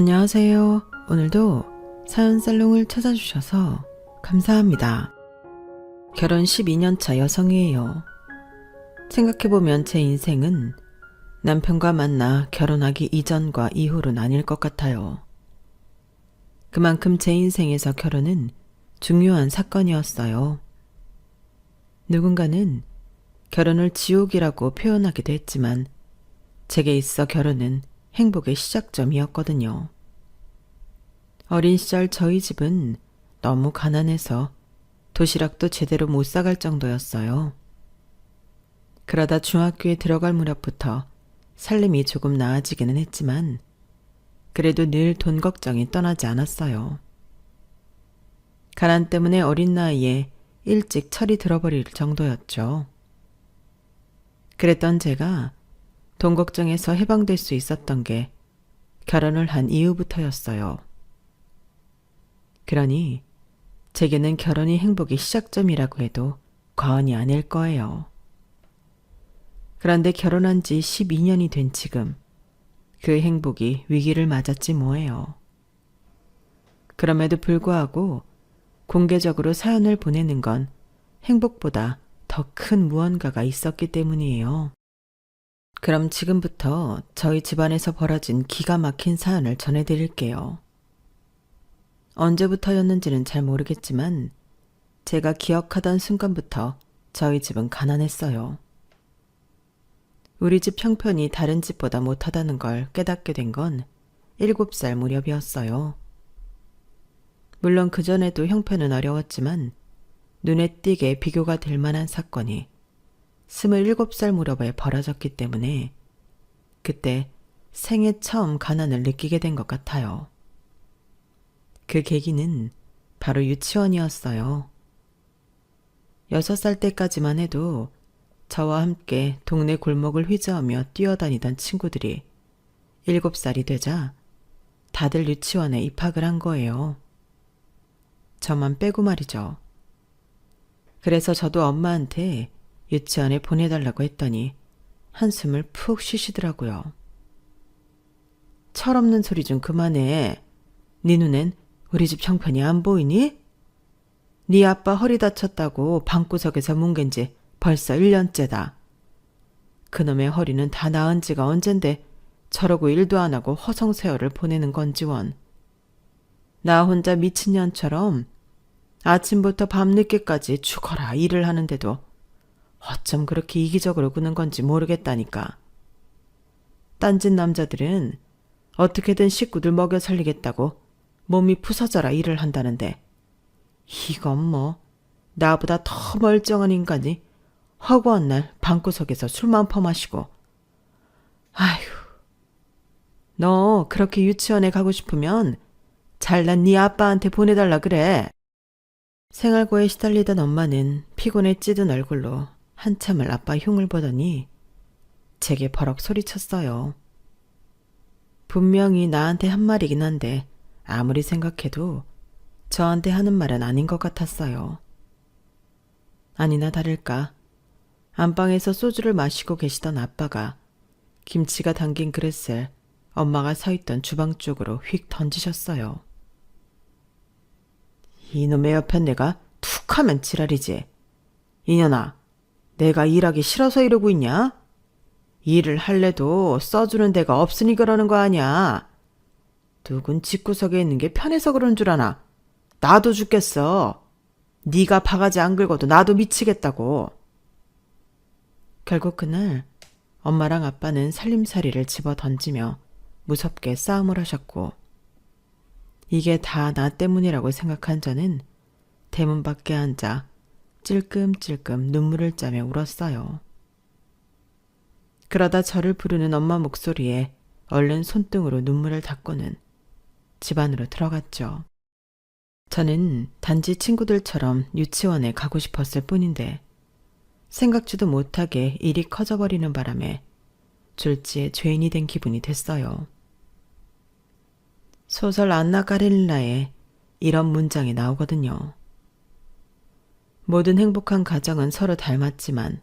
안녕하세요. 오늘도 사연살롱을 찾아주셔서 감사합니다. 결혼 12년차 여성이에요. 생각해보면 제 인생은 남편과 만나 결혼하기 이전과 이후로 나뉠 것 같아요. 그만큼 제 인생에서 결혼은 중요한 사건이었어요. 누군가는 결혼을 지옥이라고 표현하기도 했지만 제게 있어 결혼은 행복의 시작점이었거든요. 어린 시절 저희 집은 너무 가난해서 도시락도 제대로 못 싸갈 정도였어요. 그러다 중학교에 들어갈 무렵부터 살림이 조금 나아지기는 했지만 그래도 늘 돈 걱정이 떠나지 않았어요. 가난 때문에 어린 나이에 일찍 철이 들어버릴 정도였죠. 그랬던 제가 돈 걱정에서 해방될 수 있었던 게 결혼을 한 이후부터였어요. 그러니 제게는 결혼이 행복의 시작점이라고 해도 과언이 아닐 거예요. 그런데 결혼한 지 12년이 된 지금 그 행복이 위기를 맞았지 뭐예요. 그럼에도 불구하고 공개적으로 사연을 보내는 건 행복보다 더 큰 무언가가 있었기 때문이에요. 그럼 지금부터 저희 집안에서 벌어진 기가 막힌 사연을 전해드릴게요. 언제부터였는지는 잘 모르겠지만 제가 기억하던 순간부터 저희 집은 가난했어요. 우리 집 형편이 다른 집보다 못하다는 걸 깨닫게 된 건 7살 무렵이었어요. 물론 그전에도 형편은 어려웠지만 눈에 띄게 비교가 될 만한 사건이 27살 무렵에 벌어졌기 때문에 그때 생애 처음 가난을 느끼게 된 것 같아요. 그 계기는 바로 유치원이었어요. 6살 때까지만 해도 저와 함께 동네 골목을 휘저으며 뛰어다니던 친구들이 7살이 되자 다들 유치원에 입학을 한 거예요. 저만 빼고 말이죠. 그래서 저도 엄마한테 유치원에 보내달라고 했더니 한숨을 푹 쉬시더라고요. 철없는 소리 좀 그만해. 네 눈엔 우리 집 형편이 안 보이니? 네 아빠 허리 다쳤다고 방구석에서 뭉갠 지 벌써 1년째다. 그놈의 허리는 다 나은 지가 언젠데 저러고 일도 안 하고 허송세월을 보내는 건지 원. 나 혼자 미친년처럼 아침부터 밤늦게까지 죽어라 일을 하는데도 어쩜 그렇게 이기적으로 구는 건지 모르겠다니까. 딴짓 남자들은 어떻게든 식구들 먹여 살리겠다고 몸이 부서져라 일을 한다는데 이건 뭐 나보다 더 멀쩡한 인간이 허구한 날 방구석에서 술만 퍼마시고. 아휴, 너 그렇게 유치원에 가고 싶으면 잘난 네 아빠한테 보내달라 그래. 생활고에 시달리던 엄마는 피곤에 찌든 얼굴로 한참을 아빠 흉을 보더니 제게 버럭 소리쳤어요. 분명히 나한테 한 말이긴 한데 아무리 생각해도 저한테 하는 말은 아닌 것 같았어요. 아니나 다를까 안방에서 소주를 마시고 계시던 아빠가 김치가 담긴 그릇을 엄마가 서 있던 주방 쪽으로 휙 던지셨어요. 이놈의 옆에 내가 툭 하면 지랄이지. 이년아, 내가 일하기 싫어서 이러고 있냐? 일을 할래도 써주는 데가 없으니 그러는 거 아니야. 누군 집구석에 있는 게 편해서 그런 줄 아나. 나도 죽겠어. 네가 바가지 안 긁어도 나도 미치겠다고. 결국 그날 엄마랑 아빠는 살림살이를 집어 던지며 무섭게 싸움을 하셨고 이게 다 나 때문이라고 생각한 저는 대문 밖에 앉아 찔끔찔끔 눈물을 짜며 울었어요. 그러다 저를 부르는 엄마 목소리에 얼른 손등으로 눈물을 닦고는 집 안으로 들어갔죠. 저는 단지 친구들처럼 유치원에 가고 싶었을 뿐인데 생각지도 못하게 일이 커져버리는 바람에 졸지에 죄인이 된 기분이 됐어요. 소설 안나 카레니나에 이런 문장이 나오거든요. 모든 행복한 가정은 서로 닮았지만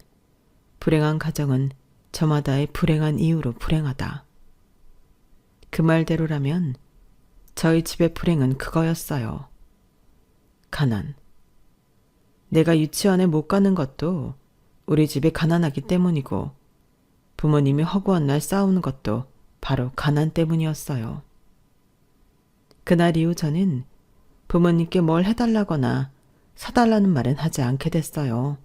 불행한 가정은 저마다의 불행한 이유로 불행하다. 그 말대로라면 저희 집의 불행은 그거였어요. 가난. 내가 유치원에 못 가는 것도 우리 집이 가난하기 때문이고 부모님이 허구한 날 싸우는 것도 바로 가난 때문이었어요. 그날 이후 저는 부모님께 뭘 해달라거나 사달라는 말은 하지 않게 됐어요.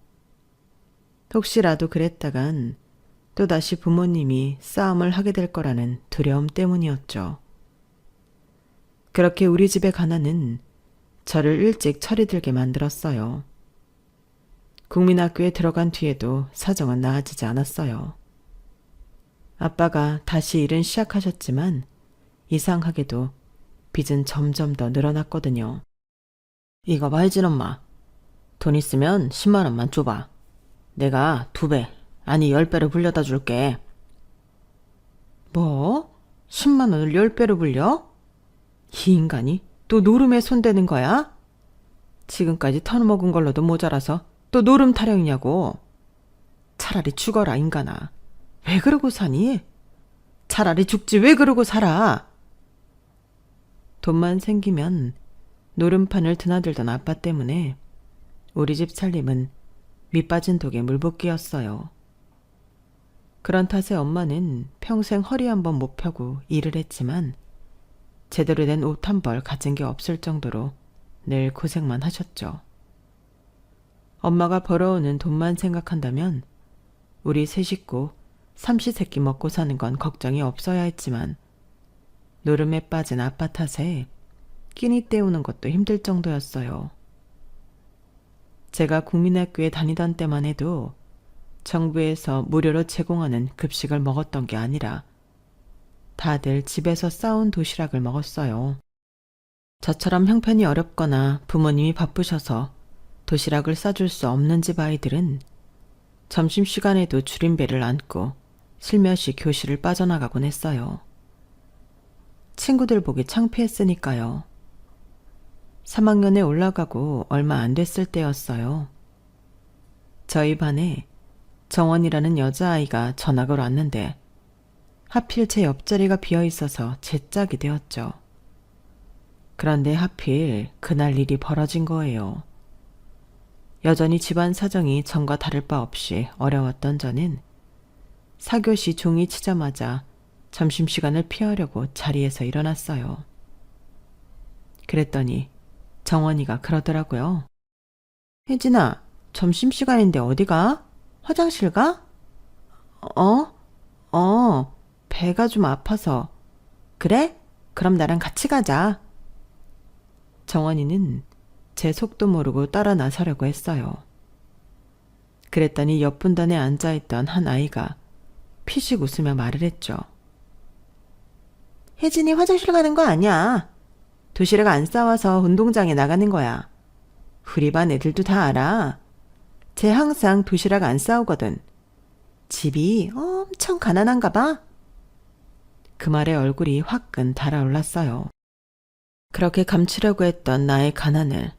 혹시라도 그랬다간 또다시 부모님이 싸움을 하게 될 거라는 두려움 때문이었죠. 그렇게 우리 집의 가난은 저를 일찍 철이 들게 만들었어요. 국민학교에 들어간 뒤에도 사정은 나아지지 않았어요. 아빠가 다시 일은 시작하셨지만 이상하게도 빚은 점점 더 늘어났거든요. 이거 봐, 혜진 엄마. 돈 있으면 10만 원만 줘봐. 내가 2배, 아니 10배로 불려다 줄게. 뭐? 10만 원을 10배로 불려? 이 인간이 또 노름에 손대는 거야? 지금까지 털어먹은 걸로도 모자라서 또 노름 타령이냐고. 차라리 죽어라, 인간아. 왜 그러고 사니? 차라리 죽지 왜 그러고 살아? 돈만 생기면 노름판을 드나들던 아빠 때문에 우리 집 살림은 밑빠진 독에 물붓기였어요. 그런 탓에 엄마는 평생 허리 한번 못 펴고 일을 했지만 제대로 된 옷 한 벌 가진 게 없을 정도로 늘 고생만 하셨죠. 엄마가 벌어오는 돈만 생각한다면 우리 세 식구 삼시세끼 먹고 사는 건 걱정이 없어야 했지만 노름에 빠진 아빠 탓에 끼니 때우는 것도 힘들 정도였어요. 제가 국민학교에 다니던 때만 해도 정부에서 무료로 제공하는 급식을 먹었던 게 아니라 다들 집에서 싸온 도시락을 먹었어요. 저처럼 형편이 어렵거나 부모님이 바쁘셔서 도시락을 싸줄 수 없는 집 아이들은 점심시간에도 줄임배를 안고 슬며시 교실을 빠져나가곤 했어요. 친구들 보기 창피했으니까요. 3학년에 올라가고 얼마 안 됐을 때였어요. 저희 반에 정원이라는 여자아이가 전학을 왔는데 하필 제 옆자리가 비어있어서 제 짝이 되었죠. 그런데 하필 그날 일이 벌어진 거예요. 여전히 집안 사정이 전과 다를 바 없이 어려웠던 저는 사교시 종이 치자마자 점심시간을 피하려고 자리에서 일어났어요. 그랬더니 정원이가 그러더라고요. 혜진아, 점심시간인데 어디 가? 화장실 가? 배가 좀 아파서. 그래? 그럼 나랑 같이 가자. 정원이는 제 속도 모르고 따라 나서려고 했어요. 그랬더니 옆 분단에 앉아있던 한 아이가 피식 웃으며 말을 했죠. 혜진이 화장실 가는 거 아니야. 도시락 안 싸와서 운동장에 나가는 거야. 우리 반 애들도 다 알아. 쟤 항상 도시락 안 싸오거든. 집이 엄청 가난한가 봐. 그 말에 얼굴이 화끈 달아올랐어요. 그렇게 감추려고 했던 나의 가난을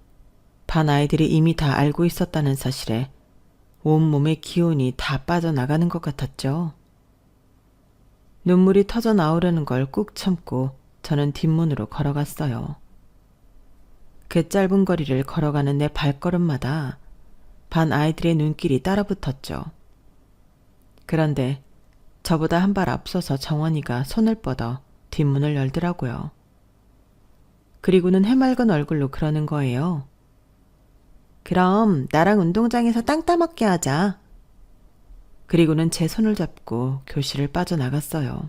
반 아이들이 이미 다 알고 있었다는 사실에 온몸의 기운이 다 빠져나가는 것 같았죠. 눈물이 터져 나오려는 걸 꾹 참고 저는 뒷문으로 걸어갔어요. 그 짧은 거리를 걸어가는 내 발걸음마다 반 아이들의 눈길이 따라붙었죠. 그런데 저보다 한 발 앞서서 정원이가 손을 뻗어 뒷문을 열더라고요. 그리고는 해맑은 얼굴로 그러는 거예요. 그럼 나랑 운동장에서 땅 따먹게 하자. 그리고는 제 손을 잡고 교실을 빠져나갔어요.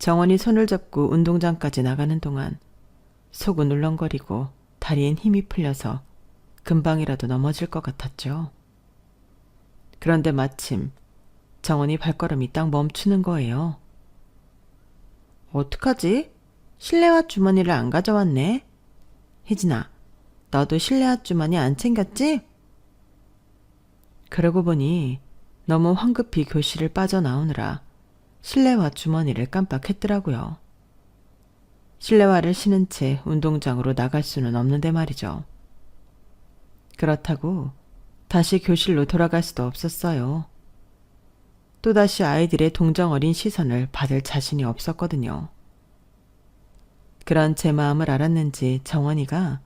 정원이 손을 잡고 운동장까지 나가는 동안 속은 울렁거리고 다리엔 힘이 풀려서 금방이라도 넘어질 것 같았죠. 그런데 마침 정원이 발걸음이 딱 멈추는 거예요. 어떡하지? 실내화 주머니를 안 가져왔네. 혜진아, 너도 실내화 주머니 안 챙겼지? 그러고 보니 너무 황급히 교실을 빠져나오느라 실내화 주머니를 깜빡했더라고요. 실내화를 신은 채 운동장으로 나갈 수는 없는데 말이죠. 그렇다고 다시 교실로 돌아갈 수도 없었어요. 또다시 아이들의 동정 어린 시선을 받을 자신이 없었거든요. 그런 제 마음을 알았는지 정원이가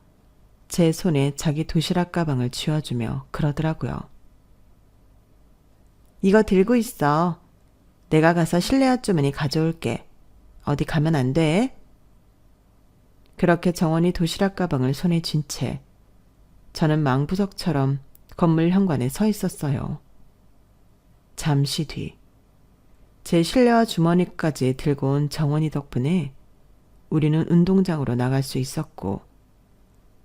제 손에 자기 도시락 가방을 쥐어주며 그러더라고요. 이거 들고 있어. 내가 가서 실내 아주머니 가져올게. 어디 가면 안 돼? 그렇게 정원이 도시락 가방을 손에 쥔 채 저는 망부석처럼 건물 현관에 서 있었어요. 잠시 뒤, 제 실내화 주머니까지 들고 온 정원이 덕분에 우리는 운동장으로 나갈 수 있었고,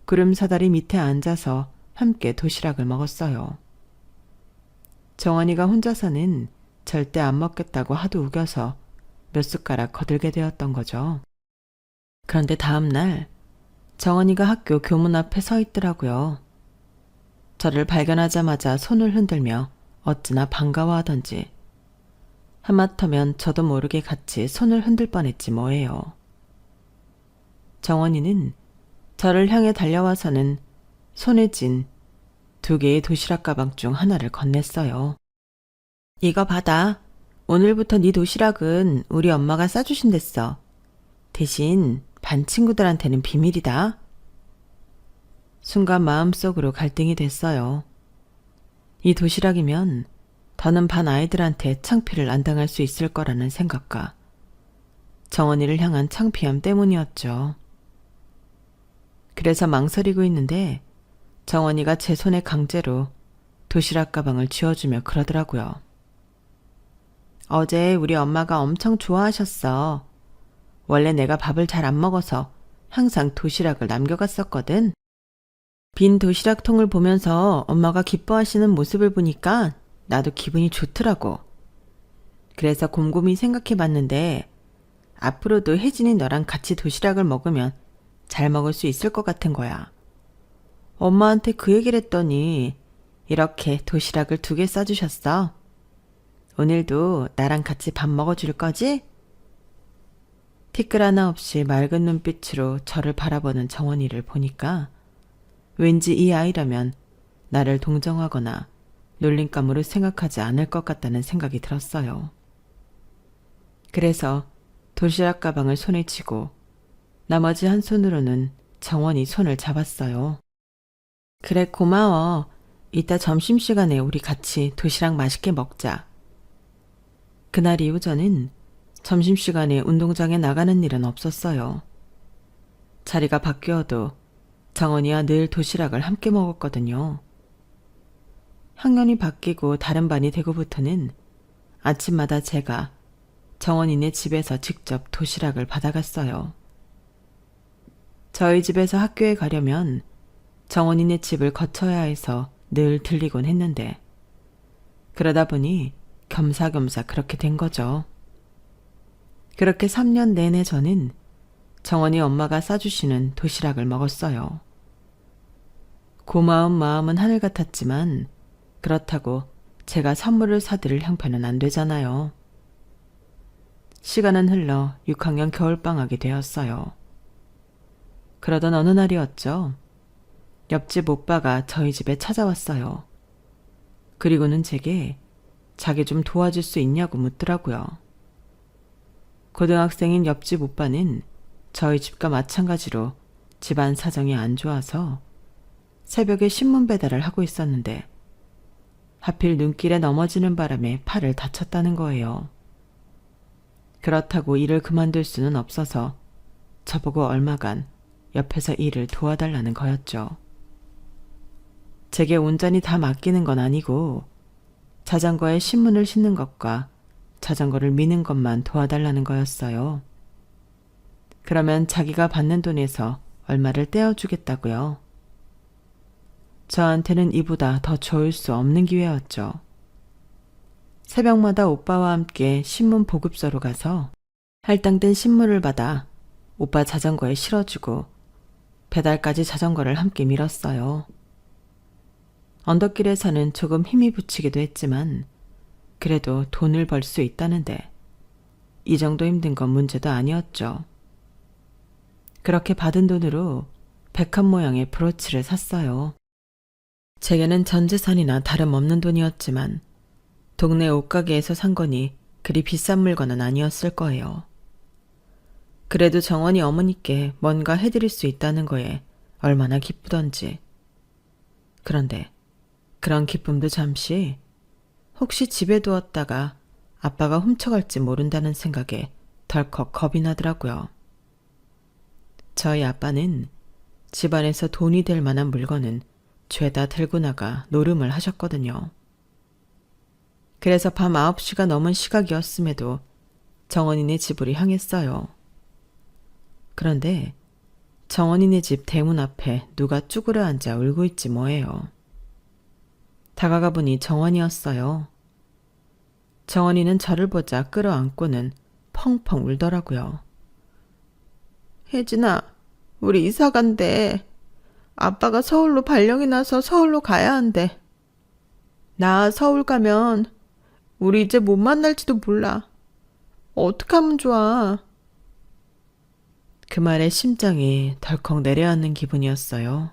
구름 사다리 밑에 앉아서 함께 도시락을 먹었어요. 정원이가 혼자서는 절대 안 먹겠다고 하도 우겨서 몇 숟가락 거들게 되었던 거죠. 그런데 다음 날 정원이가 학교 교문 앞에 서 있더라고요. 저를 발견하자마자 손을 흔들며 어찌나 반가워하던지 하마터면 저도 모르게 같이 손을 흔들 뻔했지 뭐예요. 정원이는 저를 향해 달려와서는 손에 쥔 2개의 도시락 가방 중 하나를 건넸어요. 이거 받아. 오늘부터 네 도시락은 우리 엄마가 싸주신댔어. 대신 반 친구들한테는 비밀이다. 순간 마음속으로 갈등이 됐어요. 이 도시락이면 더는 반 아이들한테 창피를 안 당할 수 있을 거라는 생각과 정원이를 향한 창피함 때문이었죠. 그래서 망설이고 있는데 정원이가 제 손에 강제로 도시락 가방을 쥐어주며 그러더라고요. 어제 우리 엄마가 엄청 좋아하셨어. 원래 내가 밥을 잘 안 먹어서 항상 도시락을 남겨갔었거든. 빈 도시락통을 보면서 엄마가 기뻐하시는 모습을 보니까 나도 기분이 좋더라고. 그래서 곰곰이 생각해봤는데 앞으로도 혜진이 너랑 같이 도시락을 먹으면 잘 먹을 수 있을 것 같은 거야. 엄마한테 그 얘기를 했더니 이렇게 도시락을 2개 싸주셨어. 오늘도 나랑 같이 밥 먹어줄 거지? 티끌 하나 없이 맑은 눈빛으로 저를 바라보는 정원이를 보니까 왠지 이 아이라면 나를 동정하거나 놀림감으로 생각하지 않을 것 같다는 생각이 들었어요. 그래서 도시락 가방을 손에 쥐고 나머지 한 손으로는 정원이 손을 잡았어요. 그래, 고마워. 이따 점심시간에 우리 같이 도시락 맛있게 먹자. 그날 이후 저는 점심시간에 운동장에 나가는 일은 없었어요. 자리가 바뀌어도 정원이와 늘 도시락을 함께 먹었거든요. 학년이 바뀌고 다른 반이 되고부터는 아침마다 제가 정원이네 집에서 직접 도시락을 받아갔어요. 저희 집에서 학교에 가려면 정원이네 집을 거쳐야 해서 늘 들리곤 했는데 그러다 보니 겸사겸사 그렇게 된 거죠. 그렇게 3년 내내 저는 정원이 엄마가 싸주시는 도시락을 먹었어요. 고마운 마음은 하늘 같았지만 그렇다고 제가 선물을 사드릴 형편은 안 되잖아요. 시간은 흘러 6학년 겨울방학이 되었어요. 그러던 어느 날이었죠. 옆집 오빠가 저희 집에 찾아왔어요. 그리고는 제게 자기 좀 도와줄 수 있냐고 묻더라고요. 고등학생인 옆집 오빠는 저희 집과 마찬가지로 집안 사정이 안 좋아서 새벽에 신문 배달을 하고 있었는데 하필 눈길에 넘어지는 바람에 팔을 다쳤다는 거예요. 그렇다고 일을 그만둘 수는 없어서 저보고 얼마간 옆에서 일을 도와달라는 거였죠. 제게 온전히 다 맡기는 건 아니고 자전거에 신문을 싣는 것과 자전거를 미는 것만 도와달라는 거였어요. 그러면 자기가 받는 돈에서 얼마를 떼어주겠다고요. 저한테는 이보다 더 좋을 수 없는 기회였죠. 새벽마다 오빠와 함께 신문 보급소로 가서 할당된 신문을 받아 오빠 자전거에 실어주고 배달까지 자전거를 함께 밀었어요. 언덕길에서는 조금 힘이 붙이기도 했지만 그래도 돈을 벌 수 있다는데 이 정도 힘든 건 문제도 아니었죠. 그렇게 받은 돈으로 백합 모양의 브로치를 샀어요. 제게는 전 재산이나 다름없는 돈이었지만 동네 옷가게에서 산 거니 그리 비싼 물건은 아니었을 거예요. 그래도 정원이 어머니께 뭔가 해드릴 수 있다는 거에 얼마나 기쁘던지. 그런데 그런 기쁨도 잠시 혹시 집에 두었다가 아빠가 훔쳐갈지 모른다는 생각에 덜컥 겁이 나더라고요. 저희 아빠는 집안에서 돈이 될 만한 물건은 죄다 들고 나가 노름을 하셨거든요. 그래서 밤 9시가 넘은 시각이었음에도 정원이네 집으로 향했어요. 그런데 정원이네 집 대문 앞에 누가 쭈그려 앉아 울고 있지 뭐예요. 다가가 보니 정원이었어요. 정원이는 저를 보자 끌어안고는 펑펑 울더라고요. 혜진아, 우리 이사 간대. 아빠가 서울로 발령이 나서 서울로 가야 한대. 나 서울 가면 우리 이제 못 만날지도 몰라. 어떡하면 좋아. 그 말에 심장이 덜컥 내려앉는 기분이었어요.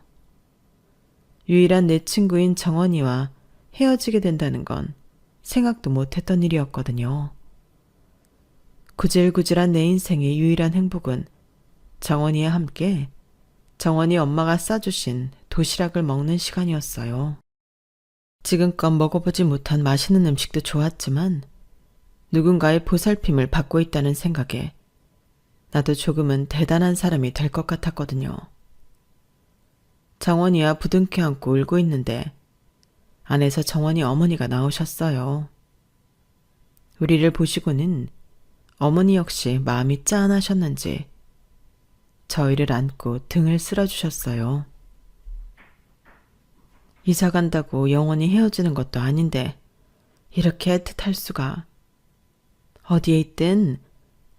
유일한 내 친구인 정원이와 헤어지게 된다는 건 생각도 못했던 일이었거든요. 구질구질한 내 인생의 유일한 행복은 정원이와 함께 정원이 엄마가 싸주신 도시락을 먹는 시간이었어요. 지금껏 먹어보지 못한 맛있는 음식도 좋았지만 누군가의 보살핌을 받고 있다는 생각에 나도 조금은 대단한 사람이 될 것 같았거든요. 정원이와 부둥켜 안고 울고 있는데 안에서 정원이 어머니가 나오셨어요. 우리를 보시고는 어머니 역시 마음이 짠하셨는지 저희를 안고 등을 쓸어주셨어요. 이사 간다고 영원히 헤어지는 것도 아닌데 이렇게 애틋할 수가. 어디에 있든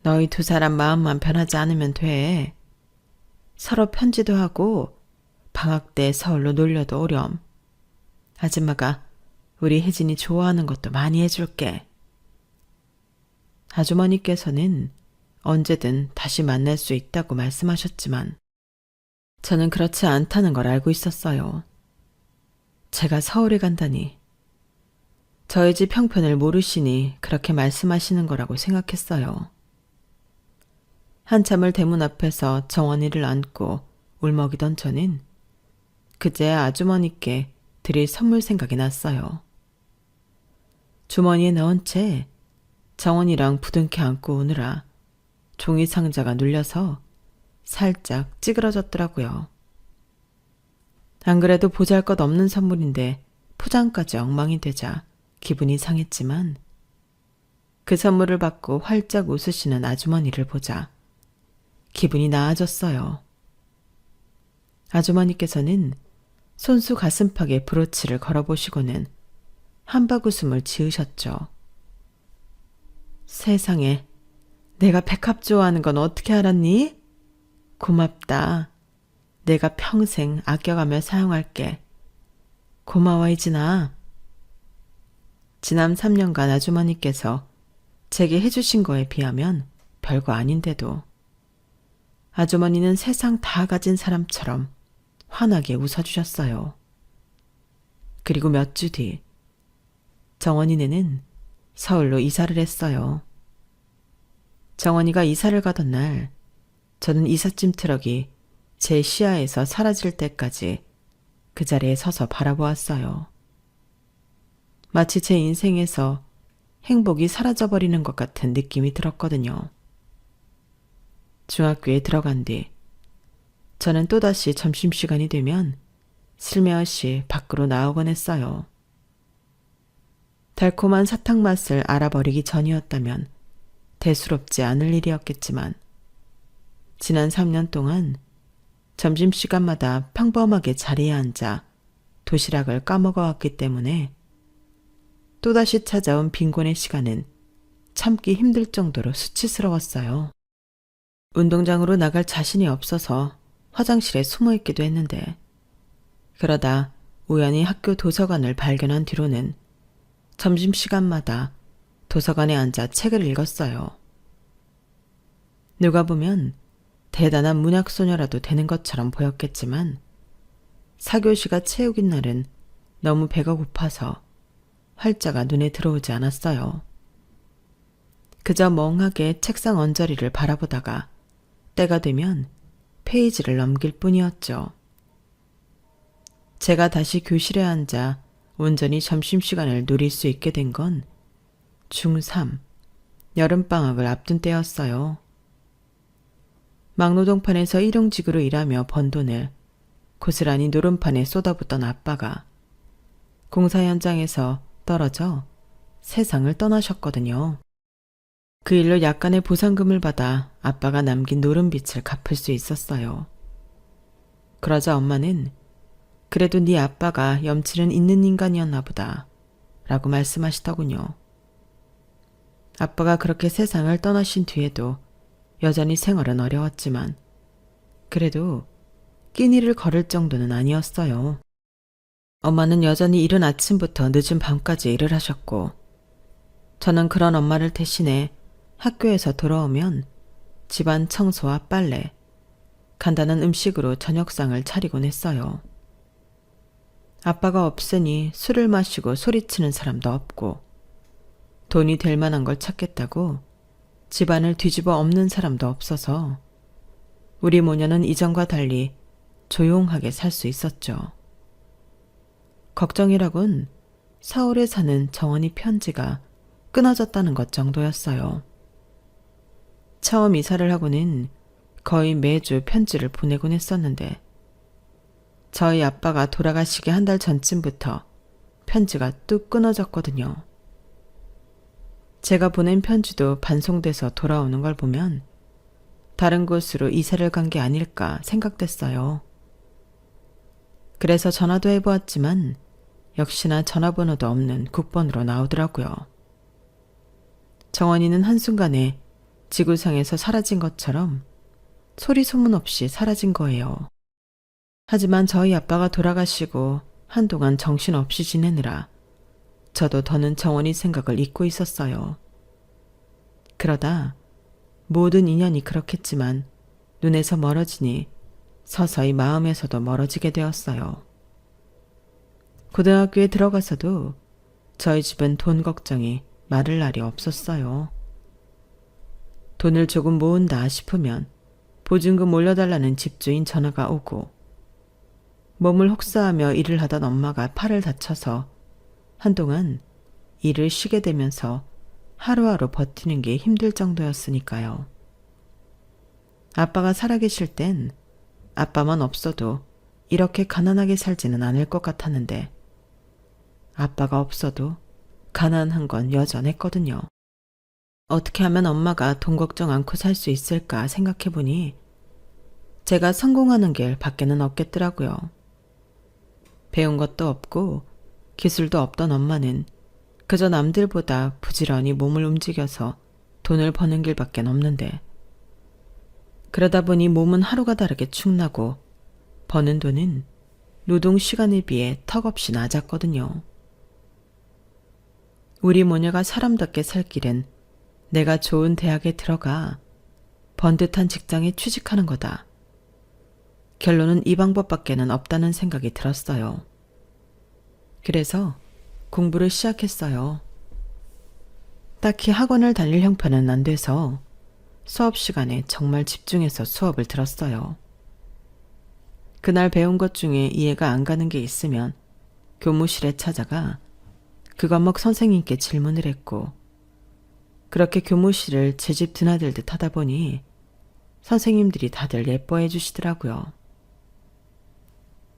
너희 두 사람 마음만 변하지 않으면 돼. 서로 편지도 하고 방학 때 서울로 놀려도 오렴. 아줌마가 우리 혜진이 좋아하는 것도 많이 해줄게. 아주머니께서는 언제든 다시 만날 수 있다고 말씀하셨지만 저는 그렇지 않다는 걸 알고 있었어요. 제가 서울에 간다니. 저희 집 형편을 모르시니 그렇게 말씀하시는 거라고 생각했어요. 한참을 대문 앞에서 정원이를 안고 울먹이던 저는 그제 아주머니께 드릴 선물 생각이 났어요. 주머니에 넣은 채 정원이랑 부둥켜 안고 오느라 종이 상자가 눌려서 살짝 찌그러졌더라고요. 안 그래도 보잘것없는 선물인데 포장까지 엉망이 되자 기분이 상했지만 그 선물을 받고 활짝 웃으시는 아주머니를 보자 기분이 나아졌어요. 아주머니께서는 손수 가슴팍에 브로치를 걸어보시고는 한바구음을 지으셨죠. 세상에, 내가 백합 좋아하는 건 어떻게 알았니? 고맙다. 내가 평생 아껴가며 사용할게. 고마워 혜진아. 지난 3년간 아주머니께서 제게 해주신 거에 비하면 별거 아닌데도 아주머니는 세상 다 가진 사람처럼 환하게 웃어주셨어요. 그리고 몇 주 뒤 정원이네는 서울로 이사를 했어요. 정원이가 이사를 가던 날 저는 이삿짐 트럭이 제 시야에서 사라질 때까지 그 자리에 서서 바라보았어요. 마치 제 인생에서 행복이 사라져버리는 것 같은 느낌이 들었거든요. 중학교에 들어간 뒤 저는 또다시 점심시간이 되면 슬며시 밖으로 나오곤 했어요. 달콤한 사탕 맛을 알아버리기 전이었다면 대수롭지 않을 일이었겠지만 지난 3년 동안 점심시간마다 평범하게 자리에 앉아 도시락을 까먹어왔기 때문에 또다시 찾아온 빈곤의 시간은 참기 힘들 정도로 수치스러웠어요. 운동장으로 나갈 자신이 없어서 화장실에 숨어있기도 했는데 그러다 우연히 학교 도서관을 발견한 뒤로는 점심시간마다 도서관에 앉아 책을 읽었어요. 누가 보면 대단한 문학소녀라도 되는 것처럼 보였겠지만 4교시가 체육인 날은 너무 배가 고파서 활자가 눈에 들어오지 않았어요. 그저 멍하게 책상 언저리를 바라보다가 때가 되면 페이지를 넘길 뿐이었죠. 제가 다시 교실에 앉아 온전히 점심시간을 누릴 수 있게 된 건 중3, 여름방학을 앞둔 때였어요. 막노동판에서 일용직으로 일하며 번 돈을 고스란히 노름판에 쏟아붓던 아빠가 공사 현장에서 떨어져 세상을 떠나셨거든요. 그 일로 약간의 보상금을 받아 아빠가 남긴 노름빚을 갚을 수 있었어요. 그러자 엄마는 그래도 네 아빠가 염치는 있는 인간이었나 보다 라고 말씀하시더군요. 아빠가 그렇게 세상을 떠나신 뒤에도 여전히 생활은 어려웠지만 그래도 끼니를 거를 정도는 아니었어요. 엄마는 여전히 이른 아침부터 늦은 밤까지 일을 하셨고 저는 그런 엄마를 대신해 학교에서 돌아오면 집안 청소와 빨래, 간단한 음식으로 저녁상을 차리곤 했어요. 아빠가 없으니 술을 마시고 소리치는 사람도 없고 돈이 될 만한 걸 찾겠다고 집안을 뒤집어 엎는 사람도 없어서 우리 모녀는 이전과 달리 조용하게 살 수 있었죠. 걱정이라곤 서울에 사는 정원이 편지가 끊어졌다는 것 정도였어요. 처음 이사를 하고는 거의 매주 편지를 보내곤 했었는데 저희 아빠가 돌아가시기 한 달 전쯤부터 편지가 뚝 끊어졌거든요. 제가 보낸 편지도 반송돼서 돌아오는 걸 보면 다른 곳으로 이사를 간 게 아닐까 생각됐어요. 그래서 전화도 해보았지만 역시나 전화번호도 없는 국번으로 나오더라고요. 정원이는 한순간에 지구상에서 사라진 것처럼 소리 소문 없이 사라진 거예요. 하지만 저희 아빠가 돌아가시고 한동안 정신없이 지내느라 저도 더는 정원이 생각을 잊고 있었어요. 그러다 모든 인연이 그렇겠지만 눈에서 멀어지니 서서히 마음에서도 멀어지게 되었어요. 고등학교에 들어가서도 저희 집은 돈 걱정이 마를 날이 없었어요. 돈을 조금 모은다 싶으면 보증금 올려달라는 집주인 전화가 오고 몸을 혹사하며 일을 하던 엄마가 팔을 다쳐서 한동안 일을 쉬게 되면서 하루하루 버티는 게 힘들 정도였으니까요. 아빠가 살아계실 땐 아빠만 없어도 이렇게 가난하게 살지는 않을 것 같았는데 아빠가 없어도 가난한 건 여전했거든요. 어떻게 하면 엄마가 돈 걱정 않고 살 수 있을까 생각해보니 제가 성공하는 길 밖에는 없겠더라고요. 배운 것도 없고 기술도 없던 엄마는 그저 남들보다 부지런히 몸을 움직여서 돈을 버는 길밖에 없는데 그러다 보니 몸은 하루가 다르게 축나고 버는 돈은 노동 시간에 비해 턱없이 낮았거든요. 우리 모녀가 사람답게 살 길은 내가 좋은 대학에 들어가 번듯한 직장에 취직하는 거다. 결론은 이 방법밖에는 없다는 생각이 들었어요. 그래서 공부를 시작했어요. 딱히 학원을 다닐 형편은 안 돼서 수업 시간에 정말 집중해서 수업을 들었어요. 그날 배운 것 중에 이해가 안 가는 게 있으면 교무실에 찾아가 그 과목 선생님께 질문을 했고 그렇게 교무실을 제 집 드나들듯 하다 보니 선생님들이 다들 예뻐해 주시더라고요.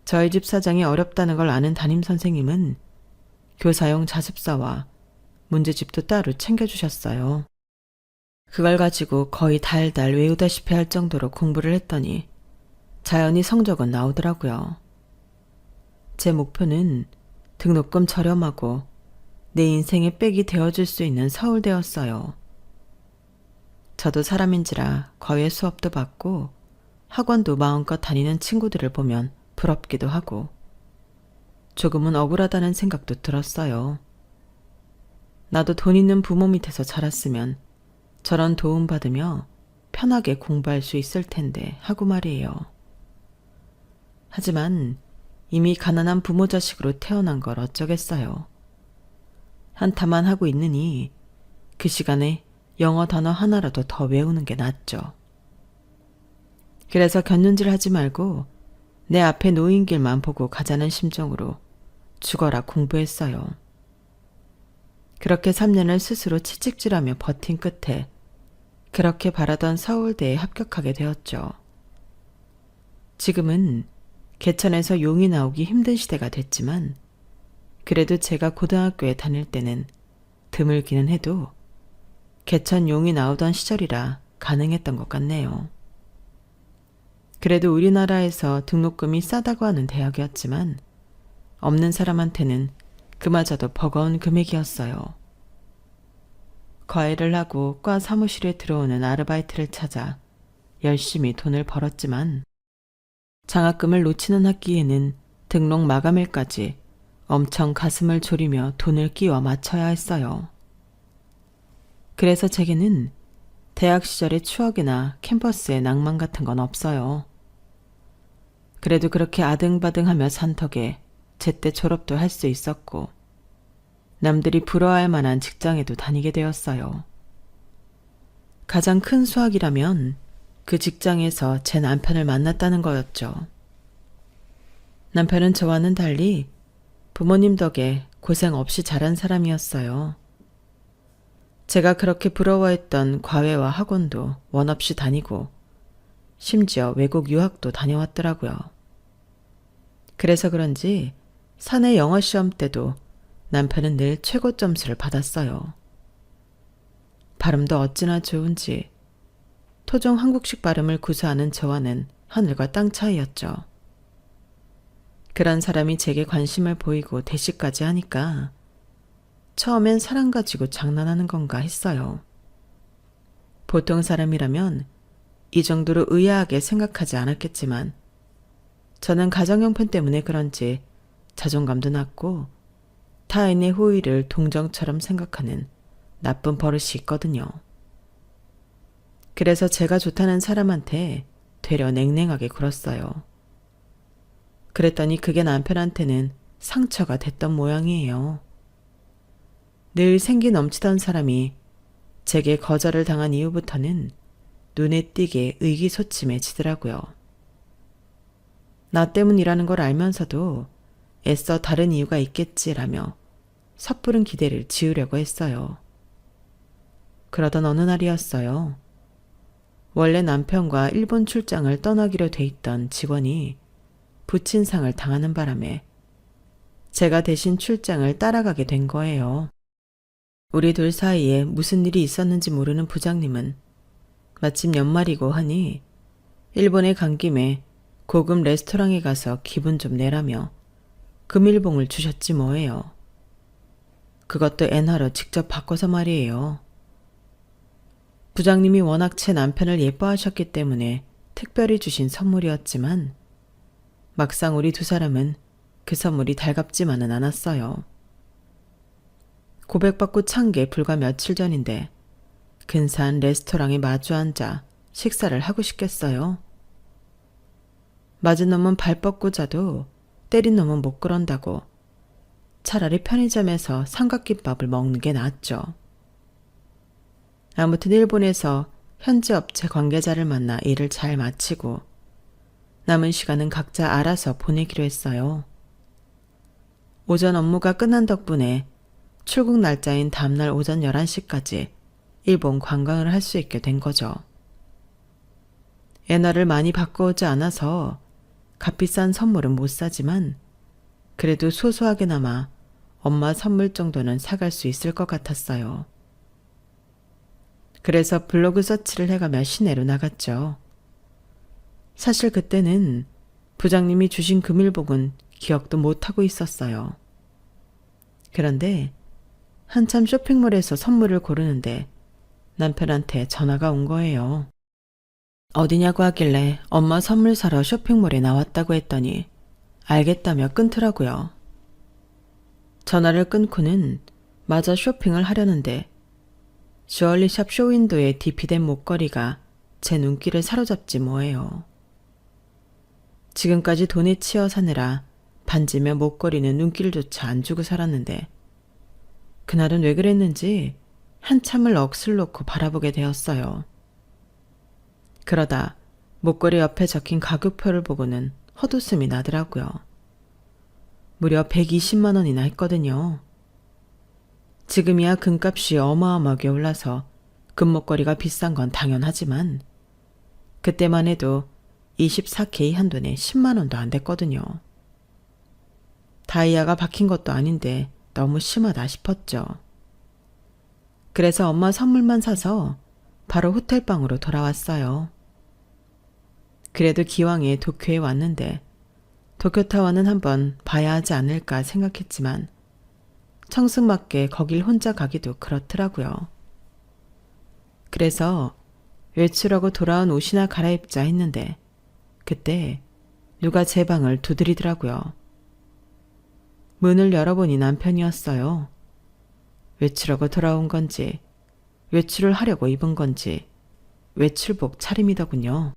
저희 집 사정이 어렵다는 걸 아는 담임선생님은 교사용 자습서와 문제집도 따로 챙겨주셨어요. 그걸 가지고 거의 달달 외우다시피 할 정도로 공부를 했더니 자연히 성적은 나오더라고요. 제 목표는 등록금 저렴하고 내 인생의 백이 되어줄 수 있는 서울대였어요. 저도 사람인지라 과외 수업도 받고 학원도 마음껏 다니는 친구들을 보면 부럽기도 하고 조금은 억울하다는 생각도 들었어요. 나도 돈 있는 부모 밑에서 자랐으면 저런 도움받으며 편하게 공부할 수 있을 텐데 하고 말이에요. 하지만 이미 가난한 부모 자식으로 태어난 걸 어쩌겠어요. 한타만 하고 있느니 그 시간에 영어 단어 하나라도 더 외우는 게 낫죠. 그래서 곁눈질 하지 말고 내 앞에 놓인 길만 보고 가자는 심정으로 죽어라 공부했어요. 그렇게 3년을 스스로 채찍질하며 버틴 끝에 그렇게 바라던 서울대에 합격하게 되었죠. 지금은 개천에서 용이 나오기 힘든 시대가 됐지만 그래도 제가 고등학교에 다닐 때는 드물기는 해도 개천 용이 나오던 시절이라 가능했던 것 같네요. 그래도 우리나라에서 등록금이 싸다고 하는 대학이었지만 없는 사람한테는 그마저도 버거운 금액이었어요. 과외를 하고 과 사무실에 들어오는 아르바이트를 찾아 열심히 돈을 벌었지만 장학금을 놓치는 학기에는 등록 마감일까지 엄청 가슴을 졸이며 돈을 끼워 맞춰야 했어요. 그래서 제게는 대학 시절의 추억이나 캠퍼스의 낭만 같은 건 없어요. 그래도 그렇게 아등바등하며 산 덕에 제때 졸업도 할 수 있었고 남들이 부러워할 만한 직장에도 다니게 되었어요. 가장 큰 수확이라면 그 직장에서 제 남편을 만났다는 거였죠. 남편은 저와는 달리 부모님 덕에 고생 없이 자란 사람이었어요. 제가 그렇게 부러워했던 과외와 학원도 원 없이 다니고 심지어 외국 유학도 다녀왔더라고요. 그래서 그런지 사내 영어 시험 때도 남편은 늘 최고 점수를 받았어요. 발음도 어찌나 좋은지 토종 한국식 발음을 구사하는 저와는 하늘과 땅 차이였죠. 그런 사람이 제게 관심을 보이고 대시까지 하니까 처음엔 사람 가지고 장난하는 건가 했어요. 보통 사람이라면 이 정도로 의아하게 생각하지 않았겠지만 저는 가정형편 때문에 그런지 자존감도 낮고 타인의 호의를 동정처럼 생각하는 나쁜 버릇이 있거든요. 그래서 제가 좋다는 사람한테 되려 냉랭하게 굴었어요. 그랬더니 그게 남편한테는 상처가 됐던 모양이에요. 늘 생기 넘치던 사람이 제게 거절을 당한 이후부터는 눈에 띄게 의기소침해지더라고요. 나 때문이라는 걸 알면서도 애써 다른 이유가 있겠지라며 섣부른 기대를 지으려고 했어요. 그러던 어느 날이었어요. 원래 남편과 일본 출장을 떠나기로 돼 있던 직원이 부친상을 당하는 바람에 제가 대신 출장을 따라가게 된 거예요. 우리 둘 사이에 무슨 일이 있었는지 모르는 부장님은 마침 연말이고 하니 일본에 간 김에 고급 레스토랑에 가서 기분 좀 내라며 금일봉을 주셨지 뭐예요. 그것도 엔화로 직접 바꿔서 말이에요. 부장님이 워낙 제 남편을 예뻐하셨기 때문에 특별히 주신 선물이었지만 막상 우리 두 사람은 그 선물이 달갑지만은 않았어요. 고백받고 찬 게 불과 며칠 전인데 근사한 레스토랑에 마주 앉아 식사를 하고 싶겠어요? 맞은 놈은 발 뻗고 자도 때린 놈은 못 그런다고 차라리 편의점에서 삼각김밥을 먹는 게 낫죠. 아무튼 일본에서 현지 업체 관계자를 만나 일을 잘 마치고 남은 시간은 각자 알아서 보내기로 했어요. 오전 업무가 끝난 덕분에 출국 날짜인 다음날 오전 11시까지 일본 관광을 할 수 있게 된 거죠. 엔화를 많이 바꿔오지 않아서 값비싼 선물은 못 사지만 그래도 소소하게나마 엄마 선물 정도는 사갈 수 있을 것 같았어요. 그래서 블로그 서치를 해가며 시내로 나갔죠. 사실 그때는 부장님이 주신 금일봉은 기억도 못하고 있었어요. 그런데 한참 쇼핑몰에서 선물을 고르는데 남편한테 전화가 온 거예요. 어디냐고 하길래 엄마 선물 사러 쇼핑몰에 나왔다고 했더니 알겠다며 끊더라고요. 전화를 끊고는 마저 쇼핑을 하려는데 주얼리샵 쇼윈도에 디피된 목걸이가 제 눈길을 사로잡지 뭐예요. 지금까지 돈에 치여 사느라 반지며 목걸이는 눈길조차 안 주고 살았는데 그날은 왜 그랬는지 한참을 억슬 놓고 바라보게 되었어요. 그러다 목걸이 옆에 적힌 가격표를 보고는 헛웃음이 나더라고요. 무려 120만 원이나 했거든요. 지금이야 금값이 어마어마하게 올라서 금목걸이가 비싼 건 당연하지만 그때만 해도 24K 한 돈에 10만 원도 안 됐거든요. 다이아가 박힌 것도 아닌데 너무 심하다 싶었죠. 그래서 엄마 선물만 사서 바로 호텔방으로 돌아왔어요. 그래도 기왕에 도쿄에 왔는데 도쿄타워는 한번 봐야 하지 않을까 생각했지만 청승맞게 거길 혼자 가기도 그렇더라고요. 그래서 외출하고 돌아온 옷이나 갈아입자 했는데 그때 누가 제 방을 두드리더라고요. 문을 열어보니 남편이었어요. 외출하고 돌아온 건지 외출을 하려고 입은 건지 외출복 차림이더군요.